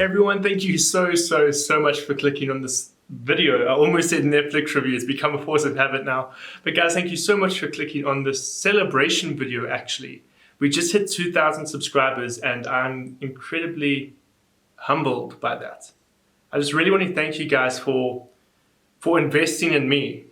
Everyone, thank you so much for clicking on this video. I almost said Netflix review, it's become a force of habit now. But guys, thank you so much for clicking on this celebration video actually. We just hit 2,000 subscribers and I'm incredibly humbled by that. I just really want to thank you guys for investing in me,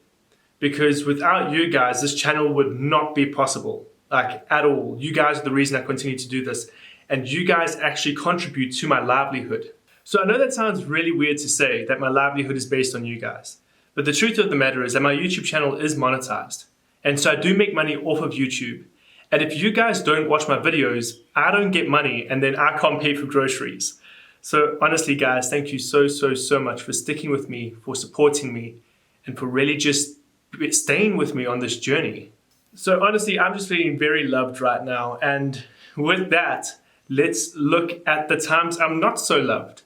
because without you guys, this channel would not be possible, like at all. You guys are the reason I continue to do this. And you guys actually contribute to my livelihood. So I know that sounds really weird to say that my livelihood is based on you guys, but the truth of the matter is that my YouTube channel is monetized. And so I do make money off of YouTube. And if you guys don't watch my videos, I don't get money and then I can't pay for groceries. So honestly guys, thank you so much for sticking with me, for supporting me, and for really just staying with me on this journey. So honestly, I'm just feeling very loved right now. And with that, let's look at the times I'm not so loved.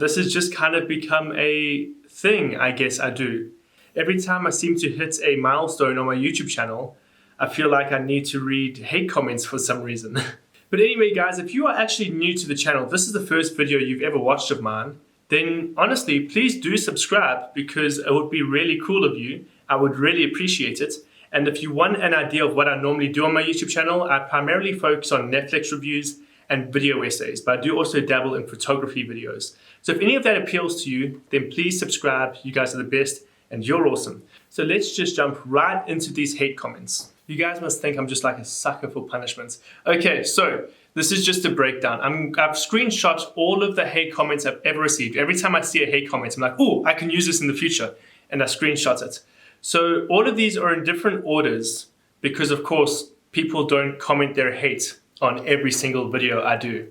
This has just kind of become a thing, I guess I do. Every time I seem to hit a milestone on my YouTube channel, I feel like I need to read hate comments for some reason. But anyway guys, if you are actually new to the channel, this is the first video you've ever watched of mine, then honestly, please do subscribe, because it would be really cool of you. I would really appreciate it. And if you want an idea of what I normally do on my YouTube channel, I primarily focus on Netflix reviews and video essays, but I do also dabble in photography videos. So if any of that appeals to you, then please subscribe. You guys are the best and you're awesome. So let's just jump right into these hate comments. You guys must think I'm just like a sucker for punishments. Okay, so this is just a breakdown. I've screenshot all of the hate comments I've ever received. Every time I see a hate comment, I'm like, oh, I can use this in the future. And I screenshot it. So all of these are in different orders because of course, people don't comment their hate on every single video I do.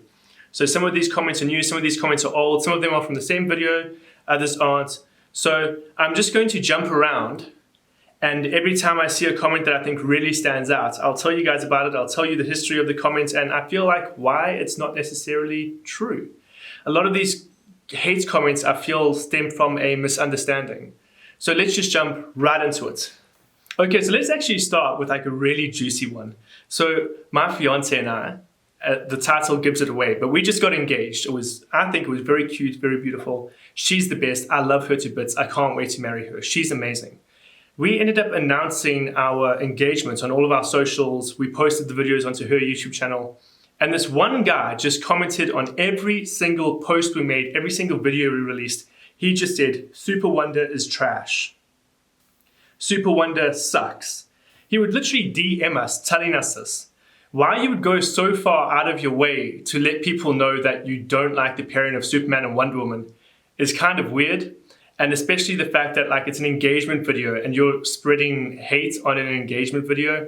So some of these comments are new, some of these comments are old, some of them are from the same video, others aren't. So I'm just going to jump around, and every time I see a comment that I think really stands out, I'll tell you guys about it, I'll tell you the history of the comments, and I feel like why it's not necessarily true. A lot of these hate comments I feel stem from a misunderstanding. So let's just jump right into it. Okay, so let's actually start with like a really juicy one. So my fiance and I, the title gives it away, but we just got engaged. I think it was very cute, very beautiful. She's the best. I love her to bits. I can't wait to marry her. She's amazing. We ended up announcing our engagement on all of our socials. We posted the videos onto her YouTube channel. And this one guy just commented on every single post we made, every single video we released. He just said, Super Wonder is trash. Super Wonder sucks. He would literally DM us telling us this. Why you would go so far out of your way to let people know that you don't like the pairing of Superman and Wonder Woman is kind of weird. And especially the fact that like it's an engagement video and you're spreading hate on an engagement video.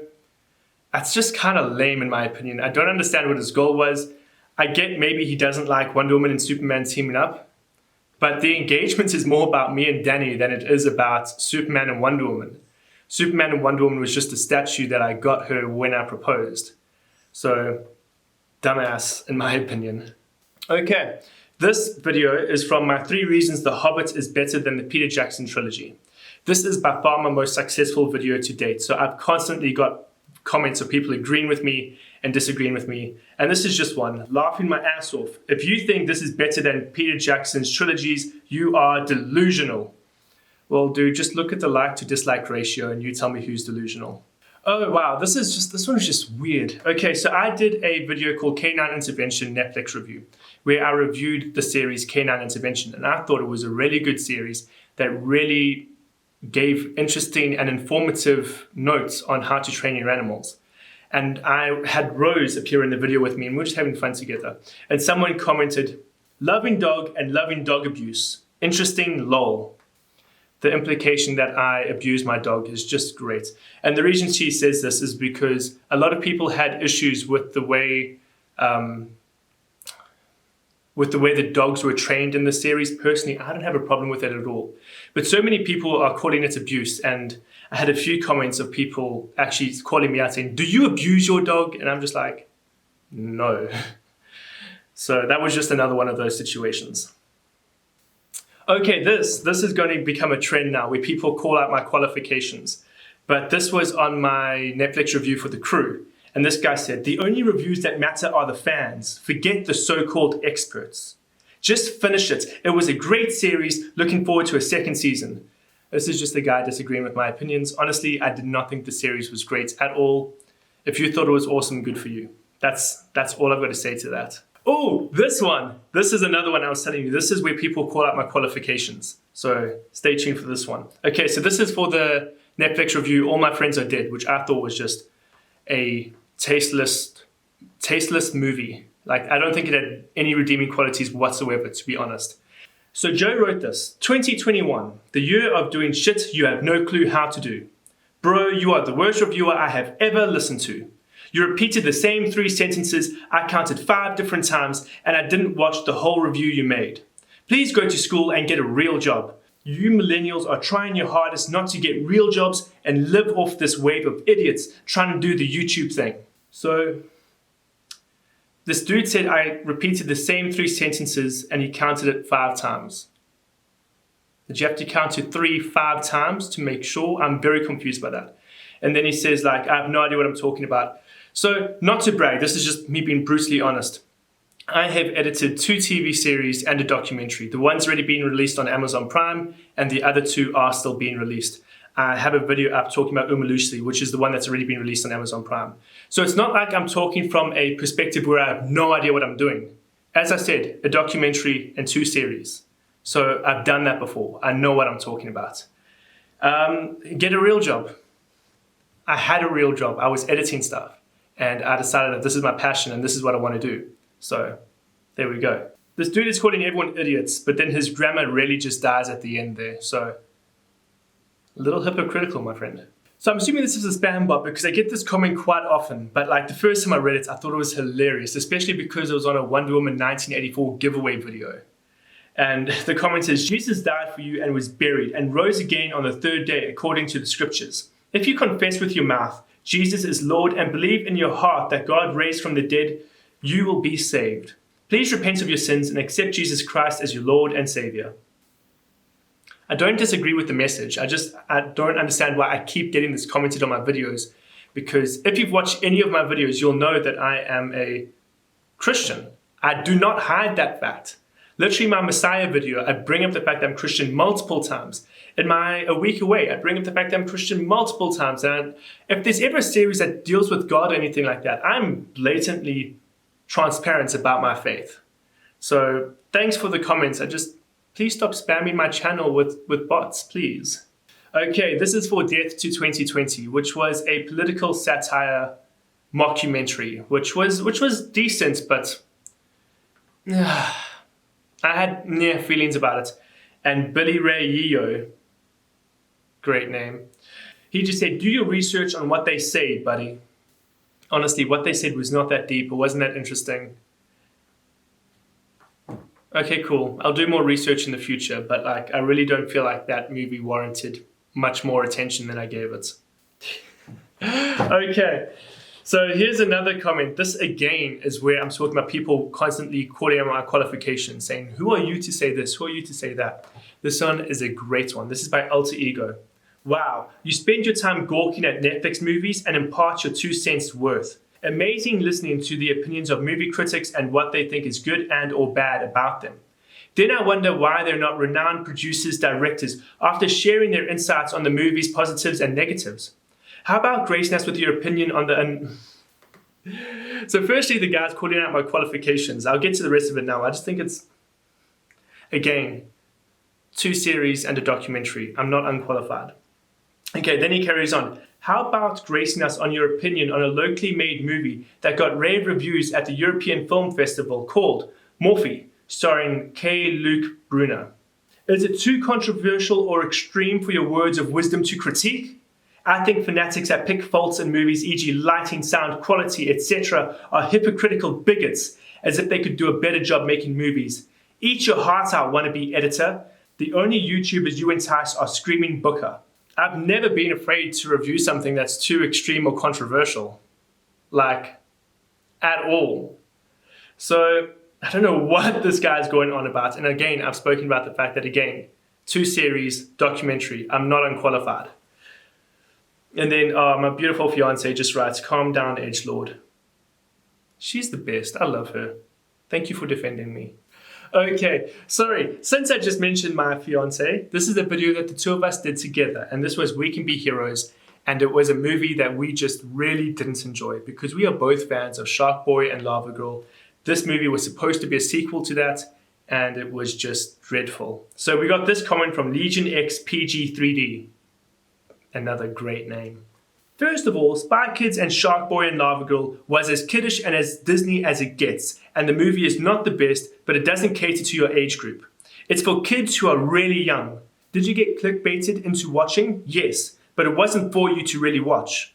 That's just kind of lame in my opinion. I don't understand what his goal was. I get maybe he doesn't like Wonder Woman and Superman teaming up. But the engagement is more about me and Danny than it is about Superman and Wonder Woman. Superman and Wonder Woman was just a statue that I got her when I proposed. So, dumbass in my opinion. Okay, this video is from my 3 reasons The Hobbit is better than the Peter Jackson trilogy. This is by far my most successful video to date. So I've constantly got comments of people agreeing with me and disagreeing with me. And this is just one, laughing my ass off. If you think this is better than Peter Jackson's trilogies, you are delusional. Well, dude, just look at the like to dislike ratio and you tell me who's delusional. Oh, wow, this one is just weird. Okay, so I did a video called Canine Intervention Netflix Review, where I reviewed the series Canine Intervention. And I thought it was a really good series that really gave interesting and informative notes on how to train your animals. And I had Rose appear in the video with me and we were just having fun together. And someone commented, loving dog and loving dog abuse. Interesting, lol. The implication that I abuse my dog is just great. And the reason she says this is because a lot of people had issues with the way the dogs were trained in the series. Personally, I don't have a problem with it at all. But so many people are calling it abuse, and I had a few comments of people actually calling me out saying, do you abuse your dog? And I'm just like, no. So that was just another one of those situations. Okay, this is going to become a trend now where people call out my qualifications. But this was on my Netflix review for The Crew. And this guy said, the only reviews that matter are the fans. Forget the so-called experts. Just finished it. It was a great series. Looking forward to a second season. This is just a guy disagreeing with my opinions. Honestly, I did not think the series was great at all. If you thought it was awesome, good for you. That's all I've got to say to that. Oh, this one. This is another one I was telling you. This is where people call out my qualifications. So stay tuned for this one. Okay, so this is for the Netflix review, All My Friends Are Dead, which I thought was just a tasteless movie. Like, I don't think it had any redeeming qualities whatsoever, to be honest. So Joe wrote this, 2021, the year of doing shit you have no clue how to do. Bro, you are the worst reviewer I have ever listened to. You repeated the same 3 sentences I counted 5 different times, and I didn't watch the whole review you made. Please go to school and get a real job. You millennials are trying your hardest not to get real jobs and live off this wave of idiots trying to do the YouTube thing. So this dude said I repeated the same 3 sentences and he counted it 5 times. Did you have to count to 3 5 times to make sure? I'm very confused by that. And then he says, like, I have no idea what I'm talking about. So, not to brag, this is just me being brutally honest. I have edited 2 TV series and a documentary. The one's already been released on Amazon Prime and the other 2 are still being released. I have a video up talking about Loosely, which is the one that's already been released on Amazon Prime. So it's not like I'm talking from a perspective where I have no idea what I'm doing. As I said, a documentary and 2 series. So I've done that before. I know what I'm talking about. Get a real job. I had a real job. I was editing stuff. And I decided that this is my passion and this is what I want to do. So there we go. This dude is calling everyone idiots, but then his grammar really just dies at the end there. So a little hypocritical, my friend. So I'm assuming this is a spam bot because I get this comment quite often, but like the first time I read it, I thought it was hilarious, especially because it was on a Wonder Woman 1984 giveaway video. And the comment says, Jesus died for you and was buried and rose again on the 3rd day according to the scriptures. If you confess with your mouth, Jesus is Lord, and believe in your heart that God raised from the dead, you will be saved. Please repent of your sins and accept Jesus Christ as your Lord and Savior. I don't disagree with the message. I don't understand why I keep getting this commented on my videos, because if you've watched any of my videos, you'll know that I am a Christian. I do not hide that fact. Literally, my Messiah video, I bring up the fact that I'm Christian multiple times. In my A Week Away, I bring up the fact that I'm Christian multiple times. And if there's ever a series that deals with God or anything like that, I'm blatantly transparent about my faith. So thanks for the comments. Please stop spamming my channel with bots, please. Okay, this is for Death to 2020, which was a political satire mockumentary, which was decent, but I had feelings about it. And Billy Ray Yeo, great name, he just said, do your research on what they say, buddy. Honestly, what they said was not that deep. It wasn't that interesting. Okay, cool. I'll do more research in the future, but like, I really don't feel like that movie warranted much more attention than I gave it. Okay, so here's another comment. This again is where I'm talking about people constantly calling out my qualifications, saying, who are you to say this? Who are you to say that? This one is a great one. This is by Alter Ego. Wow, you spend your time gawking at Netflix movies and impart your 2 cents worth. Amazing listening to the opinions of movie critics and what they think is good and or bad about them. Then I wonder why they're not renowned producers, directors, after sharing their insights on the movie's positives and negatives. How about gracing us with your opinion on the... So firstly, the guy's calling out my qualifications. I'll get to the rest of it now. I just think it's, again, 2 series and a documentary. I'm not unqualified. Okay, then he carries on. How about gracing us on your opinion on a locally made movie that got rave reviews at the European Film Festival called Morphe, starring K. Luke Brunner? Is it too controversial or extreme for your words of wisdom to critique? I think fanatics that pick faults in movies, e.g. lighting, sound, quality, etc., are hypocritical bigots, as if they could do a better job making movies. Eat your heart out, wannabe editor. The only YouTubers you entice are screaming booker. I've never been afraid to review something that's too extreme or controversial. Like, at all. So, I don't know what this guy's going on about. And again, I've spoken about the fact that, again, 2 series, documentary, I'm not unqualified. And then my beautiful fiance just writes, calm down, edgelord. She's the best. I love her. Thank you for defending me. Okay, sorry. Since I just mentioned my fiance, this is a video that the two of us did together, and this was We Can Be Heroes, and it was a movie that we just really didn't enjoy because we are both fans of Shark Boy and Lava Girl. This movie was supposed to be a sequel to that, and it was just dreadful. So we got this comment from Legion X PG3D. Another great name. First of all, Spy Kids and Shark Boy and Lava Girl was as kiddish and as Disney as it gets, and the movie is not the best, but it doesn't cater to your age group. It's for kids who are really young. Did you get clickbaited into watching? Yes, but it wasn't for you to really watch.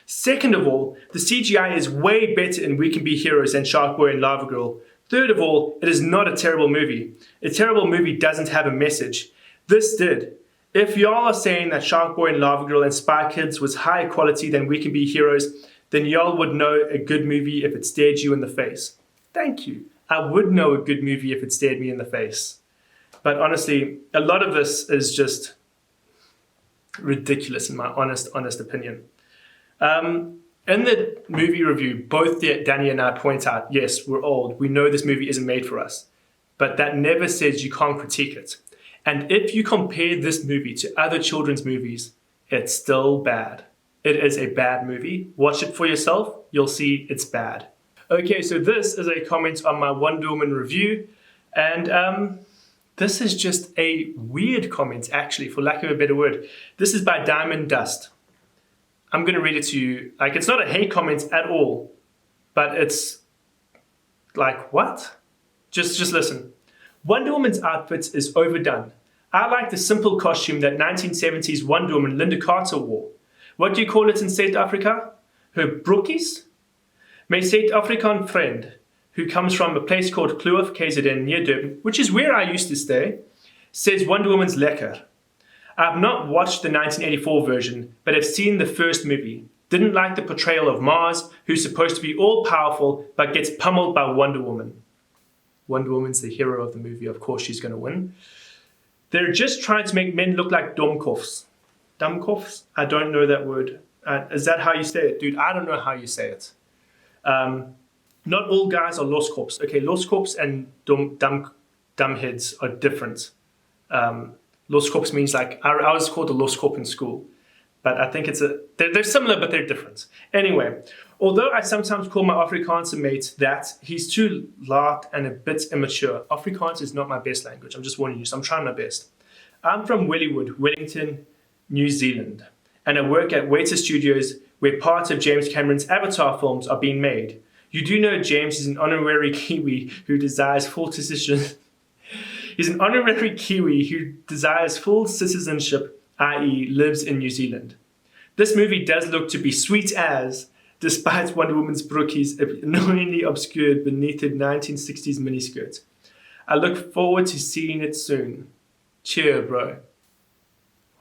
Second of all, the CGI is way better in We Can Be Heroes than Shark Boy and Lava Girl. Third of all, it is not a terrible movie. A terrible movie doesn't have a message. This did. If y'all are saying that Shark Boy and Lava Girl and Spy Kids was higher quality than We Can Be Heroes, then y'all would know a good movie if it stared you in the face. Thank you. I would know a good movie if it stared me in the face. But honestly, a lot of this is just ridiculous in my honest opinion. In the movie review, both Danny and I point out, yes, we're old. We know this movie isn't made for us. But that never says you can't critique it. And if you compare this movie to other children's movies, it's still bad. It is a bad movie. Watch it for yourself. You'll see it's bad. Okay, so this is a comment on my Wonder Woman review. And this is just a weird comment, actually, for lack of a better word. This is by Diamond Dust. I'm going to read it to you. Like, it's not a hate comment at all. But it's like, what? Just listen. Wonder Woman's outfit is overdone. I like the simple costume that 1970s Wonder Woman Linda Carter wore. What do you call it in South Africa? Her broekies? My South African friend, who comes from a place called Kloof, KZN, near Durban, which is where I used to stay, says Wonder Woman's lekker. I've not watched the 1984 version, but I've seen the first movie. Didn't like the portrayal of Mars, who's supposed to be all-powerful, but gets pummeled by Wonder Woman. Wonder Woman's the hero of the movie, of course she's going to win. They're just trying to make men look like domkoffs. Domkoffs? I don't know that word. Is that how you say it? Dude, I don't know how you say it. Not all guys are loskorps. Okay, loskorps and dumbheads are different. Loskorps means like, I was called a loskorp in school. But I think they're similar, but they're different. Anyway, although I sometimes call my Afrikaanse mate that, he's too loud and a bit immature. Afrikaans is not my best language. I'm just warning you, so I'm trying my best. I'm from Wellywood, Wellington, New Zealand. And I work at Waiter Studios, where parts of James Cameron's Avatar films are being made. You do know James is an honorary Kiwi who desires full citizenship. He's an honorary Kiwi who desires full citizenship, i.e. lives in New Zealand. This movie does look to be sweet as, despite Wonder Woman's brookies annoyingly obscured beneath her 1960s miniskirt. I look forward to seeing it soon. Cheer, bro.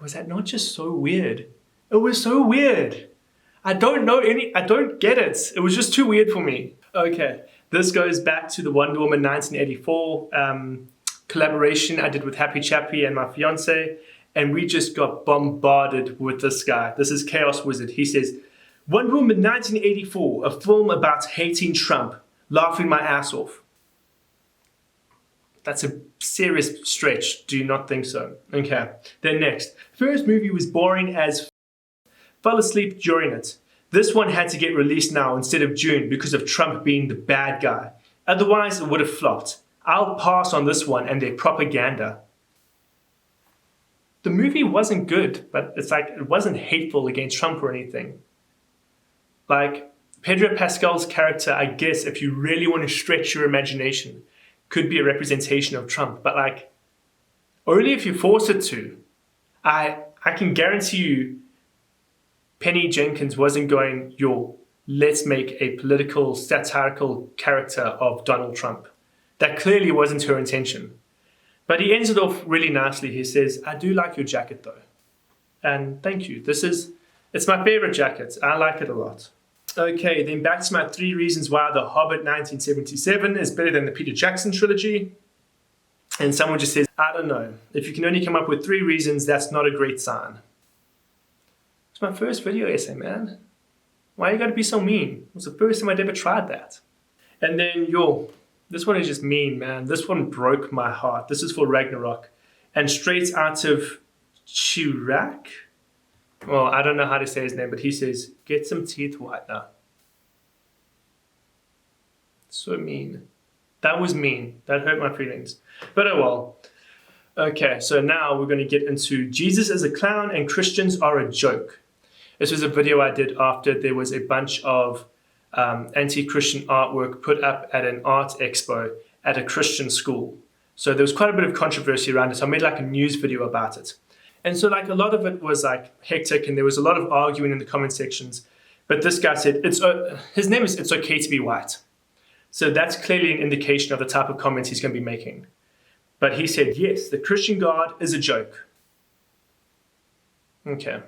Was that not just so weird? It was so weird. I don't get it. It was just too weird for me. Okay, this goes back to the Wonder Woman 1984 collaboration I did with Happy Chappy and my fiance. And we just got bombarded with this guy. This is Chaos Wizard. He says, Wonder Woman 1984, a film about hating Trump, laughing my ass off. That's a serious stretch. Do you not think so? Okay. Then next. First movie was boring as fell asleep during it. This one had to get released now instead of June because of Trump being the bad guy. Otherwise, it would have flopped. I'll pass on this one and their propaganda. The movie wasn't good, but it's like it wasn't hateful against Trump or anything. Like, Pedro Pascal's character, I guess, if you really want to stretch your imagination, could be a representation of Trump. But like, only if you force it to. I can guarantee you Penny Jenkins wasn't going, yo, let's make a political, satirical character of Donald Trump. That clearly wasn't her intention. But he ends it off really nicely. He says, I do like your jacket though. And thank you. It's my favorite jacket. I like it a lot. Okay, then back to my 3 reasons why The Hobbit 1977 is better than the Peter Jackson trilogy. And someone just says, I don't know. If you can only come up with 3 reasons, that's not a great sign. It's my first video essay, man. Why you gotta be so mean? It was the first time I'd ever tried that. And then, This one is just mean, man. This one broke my heart. This is for Ragnarok. And straight out of Chirac. Well, I don't know how to say his name, but he says, get some teeth whitener. So mean. That was mean. That hurt my feelings. But oh well. Okay, so now we're going to get into Jesus as a clown and Christians are a joke. This was a video I did after there was a bunch of anti-Christian artwork put up at an art expo at a Christian school. So there was quite a bit of controversy around it. So I made like a news video about it. And so like a lot of it was like hectic and there was a lot of arguing in the comment sections. But this guy said, his name is It's Okay to Be White. So that's clearly an indication of the type of comments he's going to be making. But he said, yes, the Christian God is a joke. Okay.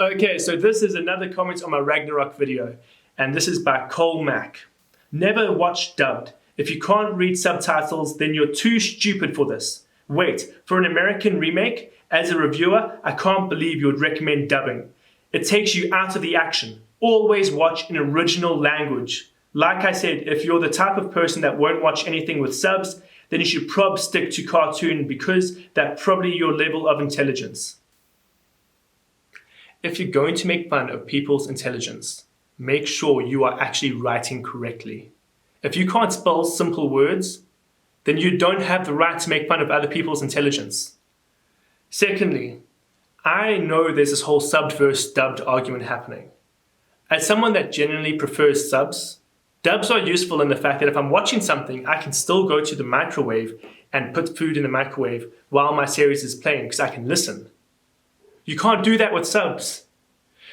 Okay, so this is another comment on my Ragnarok video. And this is by Cole Mack. Never watch dubbed. If you can't read subtitles, then you're too stupid for this. Wait, for an American remake? As a reviewer, I can't believe you would recommend dubbing. It takes you out of the action. Always watch in original language. Like I said, if you're the type of person that won't watch anything with subs, then you should probably stick to cartoon because that's probably your level of intelligence. If you're going to make fun of people's intelligence, make sure you are actually writing correctly. If you can't spell simple words, then you don't have the right to make fun of other people's intelligence. Secondly, I know there's this whole subbed versus dubbed argument happening. As someone that generally prefers subs, dubs are useful in the fact that if I'm watching something, I can still go to the microwave and put food in the microwave while my series is playing because I can listen. You can't do that with subs.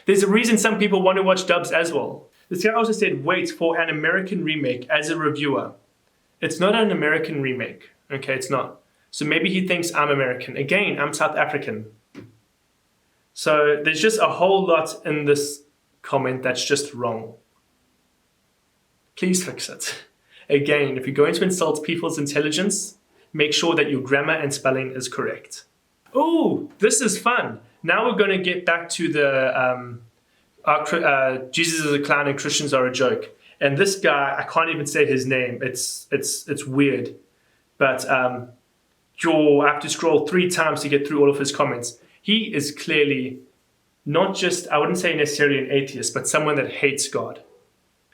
There's a reason some people want to watch dubs as well. This guy also said, wait for an American remake as a reviewer. It's not an American remake. Okay, it's not. So maybe he thinks I'm American. Again, I'm South African. So there's just a whole lot in this comment that's just wrong. Please fix it. Again, if you're going to insult people's intelligence, make sure that your grammar and spelling is correct. Oh, this is fun. Now we're going to get back to the Jesus is a clown and Christians are a joke. And this guy, I can't even say his name. It's weird. But I have to scroll 3 times to get through all of his comments. He is clearly not just, I wouldn't say necessarily an atheist, but someone that hates God.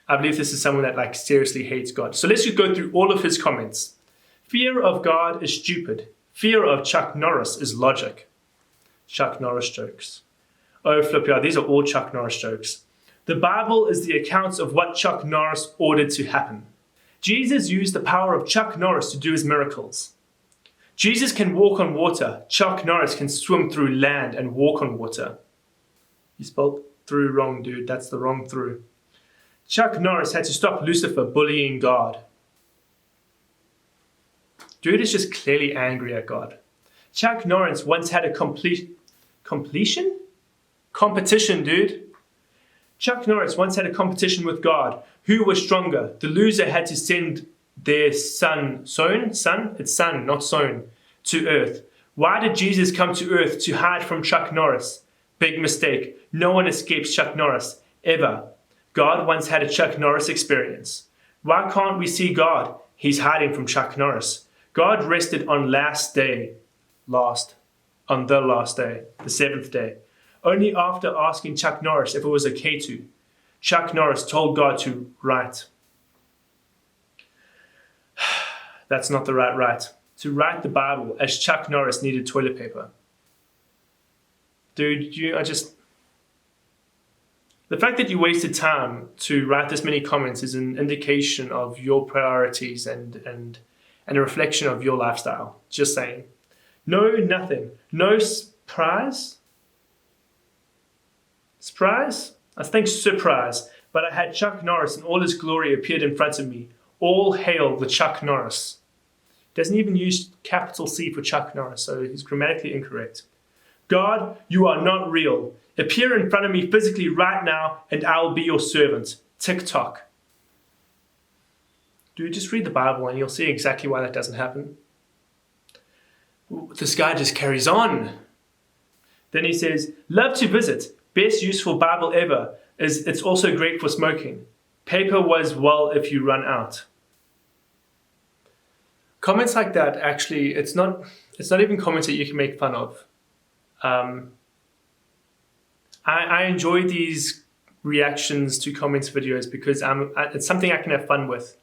I believe this is someone that like seriously hates God. So let's just go through all of his comments. Fear of God is stupid. Fear of Chuck Norris is logic. Chuck Norris jokes. Oh, flip, yeah, these are all Chuck Norris jokes. The Bible is the accounts of what Chuck Norris ordered to happen. Jesus used the power of Chuck Norris to do his miracles. Jesus can walk on water. Chuck Norris can swim through land and walk on water. You spelled through wrong, dude. That's the wrong through. Chuck Norris had to stop Lucifer bullying God. Dude is just clearly angry at God. Chuck Norris once had a competition, dude. Chuck Norris once had a competition with God. Who was stronger? The loser had to send their son, it's son, not sown, to earth. Why did Jesus come to earth? To hide from Chuck Norris. Big mistake. No one escapes Chuck Norris, ever. God once had a Chuck Norris experience. Why can't we see God? He's hiding from Chuck Norris. God rested on the last day, the 7th day. Only after asking Chuck Norris if it was okay to. Chuck Norris told God to write. That's not the right. To write the Bible as Chuck Norris needed toilet paper. Dude, the fact that you wasted time to write this many comments is an indication of your priorities and a reflection of your lifestyle. Just saying. No, nothing. No surprise? Surprise? I think surprise. But I had Chuck Norris in all his glory appeared in front of me. All hail the Chuck Norris. Doesn't even use capital C for Chuck Norris, so he's grammatically incorrect. God, you are not real. Appear in front of me physically right now, and I will be your servant. TikTok. Dude, just read the Bible and you'll see exactly why that doesn't happen. This guy just carries on. Then he says, love to visit. Best useful Bible ever. is it's also great for smoking. Paper was well if you run out. Comments like that, actually, it's not even comments that you can make fun of. I enjoy these reactions to comments videos because it's something I can have fun with.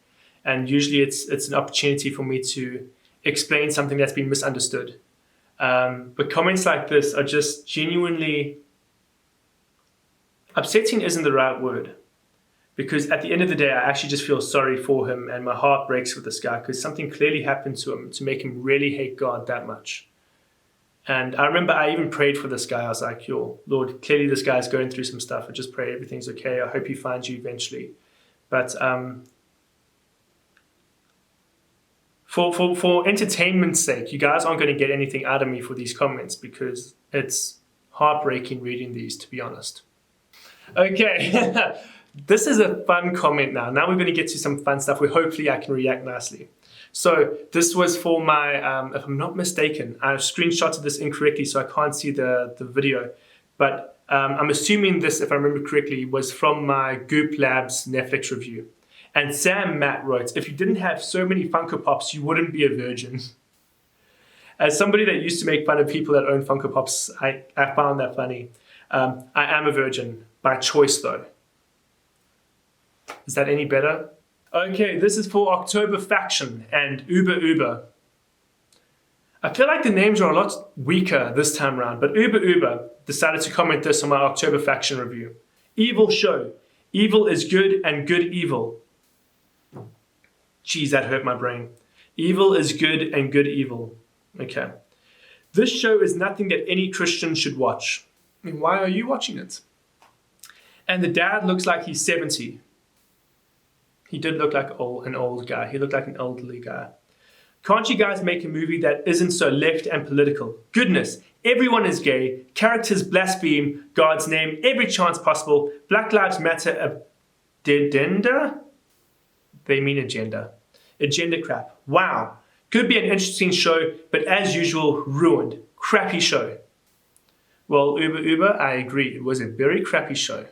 And usually it's an opportunity for me to explain something that's been misunderstood. But comments like this are just genuinely upsetting isn't the right word. Because at the end of the day, I actually just feel sorry for him and my heart breaks with this guy because something clearly happened to him to make him really hate God that much. And I remember I even prayed for this guy. I was like, yo, Lord, clearly this guy's going through some stuff. I just pray everything's okay. I hope he finds you eventually. But for entertainment's sake, you guys aren't going to get anything out of me for these comments because it's heartbreaking reading these, to be honest. Okay, this is a fun comment now. Now we're going to get to some fun stuff where hopefully I can react nicely. So this was for my, if I'm not mistaken, I screenshotted this incorrectly so I can't see the video. But I'm assuming this, if I remember correctly, was from my Goop Labs Netflix review. And Sam Matt wrote, if you didn't have so many Funko Pops, you wouldn't be a virgin. As somebody that used to make fun of people that own Funko Pops, I found that funny. I am a virgin, by choice though. Is that any better? Okay, this is for October Faction and Uber. I feel like the names are a lot weaker this time around, but Uber decided to comment this on my October Faction review. Evil show. Evil is good and good evil. Geez, that hurt my brain. Evil is good and good evil. Okay. This show is nothing that any Christian should watch. I mean, why are you watching it? And the dad looks like he's 70. He did look like an old guy. He looked like an elderly guy. Can't you guys make a movie that isn't so left and political? Goodness, everyone is gay. Characters blaspheme God's name every chance possible. Black Lives Matter agenda? They mean agenda. Agenda crap. Wow. Could be an interesting show, but as usual, ruined. Crappy show. Well, Uber, I agree. It was a very crappy show.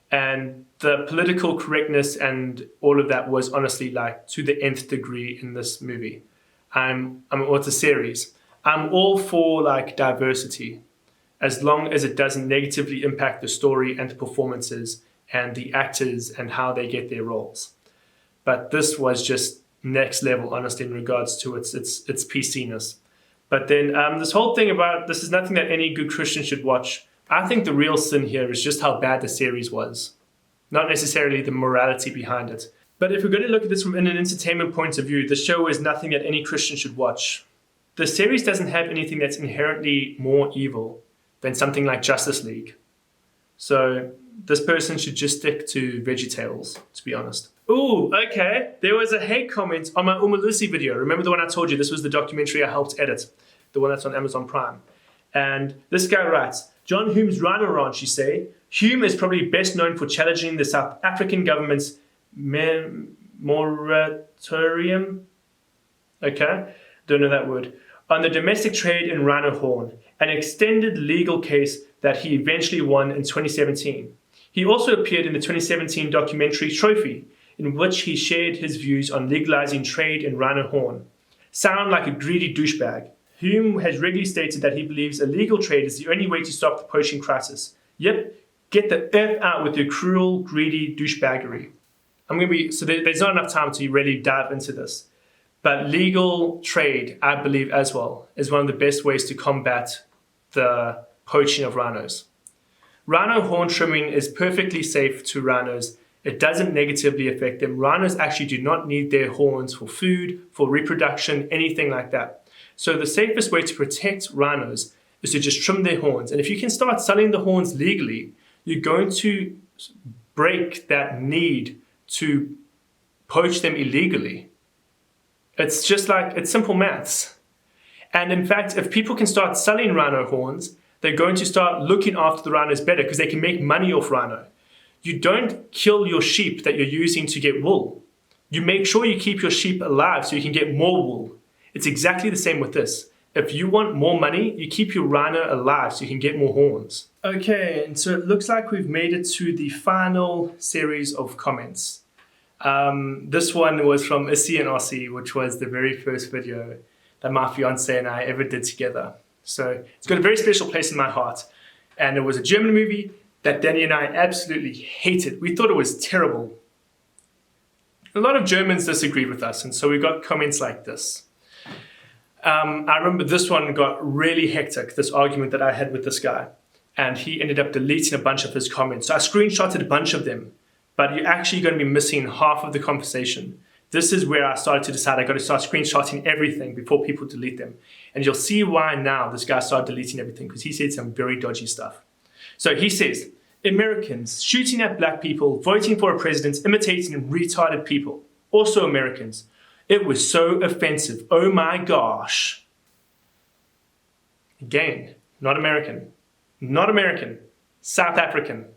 And the political correctness and all of that was honestly like to the nth degree in this movie. Or it's a series. I'm all for like diversity, as long as it doesn't negatively impact the story and the performances and the actors and how they get their roles. But this was just next level, honestly, in regards to its PC-ness. But then this whole thing about this is nothing that any good Christian should watch. I think the real sin here is just how bad the series was, not necessarily the morality behind it. But if we're going to look at this from an entertainment point of view, the show is nothing that any Christian should watch. The series doesn't have anything that's inherently more evil than something like Justice League. So this person should just stick to VeggieTales, to be honest. Ooh, okay. There was a hate comment on my Umalusi video. Remember the one I told you? This was the documentary I helped edit, the one that's on Amazon Prime. And this guy writes, John Hume's Rhino Ranch, you say? Hume is probably best known for challenging the South African government's moratorium, okay, don't know that word, on the domestic trade in rhino horn, an extended legal case that he eventually won in 2017. He also appeared in the 2017 documentary Trophy, in which he shared his views on legalizing trade in rhino horn. Sound like a greedy douchebag. Hume has regularly stated that he believes illegal trade is the only way to stop the poaching crisis. Yep, get the F out with your cruel, greedy douchebaggery. There's not enough time to really dive into this. But legal trade, I believe as well, is one of the best ways to combat the poaching of rhinos. Rhino horn trimming is perfectly safe to rhinos. It doesn't negatively affect them. Rhinos actually do not need their horns for food, for reproduction, anything like that. So the safest way to protect rhinos is to just trim their horns. And if you can start selling the horns legally, you're going to break that need to poach them illegally. It's just like, it's simple maths. And in fact, if people can start selling rhino horns, they're going to start looking after the rhinos better because they can make money off rhino. You don't kill your sheep that you're using to get wool. You make sure you keep your sheep alive so you can get more wool. It's exactly the same with this. If you want more money, you keep your rhino alive so you can get more horns. Okay, and so it looks like we've made it to the final series of comments. This one was from Issy and Ossie, which was the very first video that my fiance and I ever did together. So it's got a very special place in my heart. And it was a German movie that Danny and I absolutely hated. We thought it was terrible. A lot of Germans disagreed with us, and so we got comments like this. I remember this one got really hectic, this argument that I had with this guy. And he ended up deleting a bunch of his comments. So I screenshotted a bunch of them, but you're actually going to be missing half of the conversation. This is where I started to decide I got to start screenshotting everything before people delete them. And you'll see why now this guy started deleting everything, because he said some very dodgy stuff. So he says, Americans shooting at black people, voting for a president, imitating retarded people. Also Americans. It was so offensive. Oh my gosh. Again, not American. Not American. South African.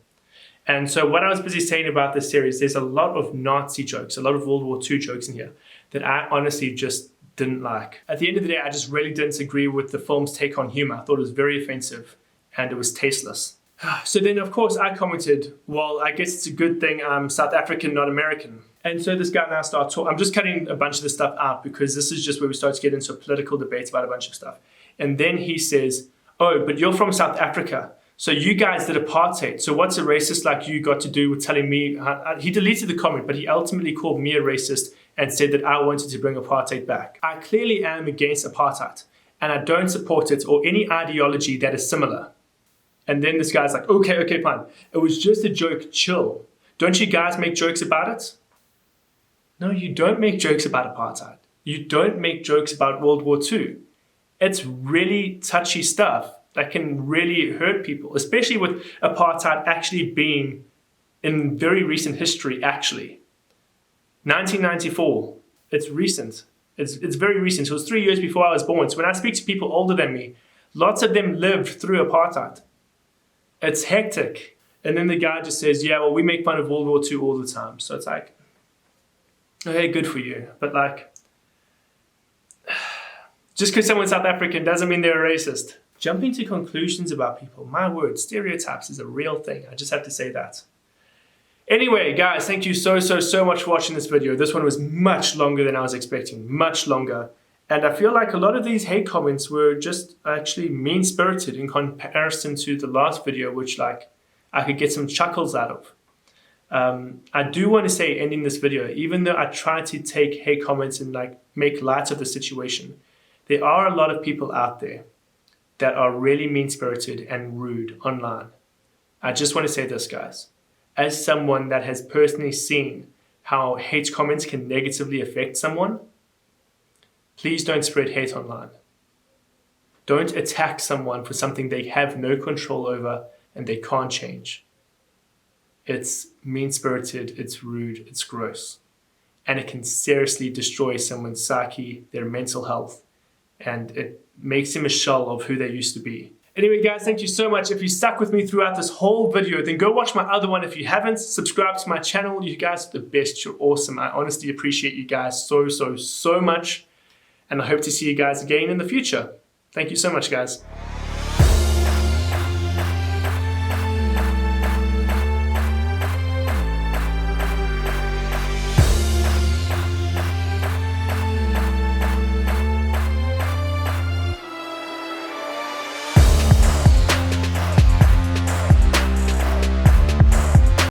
And so what I was busy saying about this series, there's a lot of Nazi jokes, a lot of World War II jokes in here that I honestly just didn't like. At the end of the day, I just really didn't agree with the film's take on humor. I thought it was very offensive and it was tasteless. So then, of course, I commented, well, I guess it's a good thing I'm South African, not American. And so this guy now starts talking. I'm just cutting a bunch of this stuff out because this is just where we start to get into a political debate about a bunch of stuff. And then he says, oh, but you're from South Africa. So you guys did apartheid. So what's a racist like you got to do with telling me? He deleted the comment, but he ultimately called me a racist and said that I wanted to bring apartheid back. I clearly am against apartheid, and I don't support it or any ideology that is similar. And then this guy's like, okay, fine. It was just a joke, chill. Don't you guys make jokes about it? No, you don't make jokes about apartheid. You don't make jokes about World War II. It's really touchy stuff that can really hurt people, especially with apartheid actually being in very recent history, actually. 1994, it's recent. It's very recent. It was 3 years before I was born. So when I speak to people older than me, lots of them lived through apartheid. It's hectic. And then the guy just says, yeah, well, we make fun of World War II all the time. So it's like, okay, good for you. But like, just because someone's South African doesn't mean they're a racist. Jumping to conclusions about people. My word, stereotypes is a real thing. I just have to say that. Anyway, guys, thank you so much for watching this video. This one was much longer than I was expecting. Much longer. And I feel like a lot of these hate comments were just actually mean-spirited in comparison to the last video, which like I could get some chuckles out of. I do want to say, ending this video, even though I try to take hate comments and like make light of the situation, there are a lot of people out there that are really mean-spirited and rude online. I just want to say this, guys. As someone that has personally seen how hate comments can negatively affect someone, please don't spread hate online. Don't attack someone for something they have no control over and they can't change. It's mean-spirited, it's rude, it's gross. And it can seriously destroy someone's psyche, their mental health, and it makes them a shell of who they used to be. Anyway, guys, thank you so much. If you stuck with me throughout this whole video, then go watch my other one. If you haven't, subscribe to my channel. You guys are the best. You're awesome. I honestly appreciate you guys so much. And I hope to see you guys again in the future. Thank you so much, guys.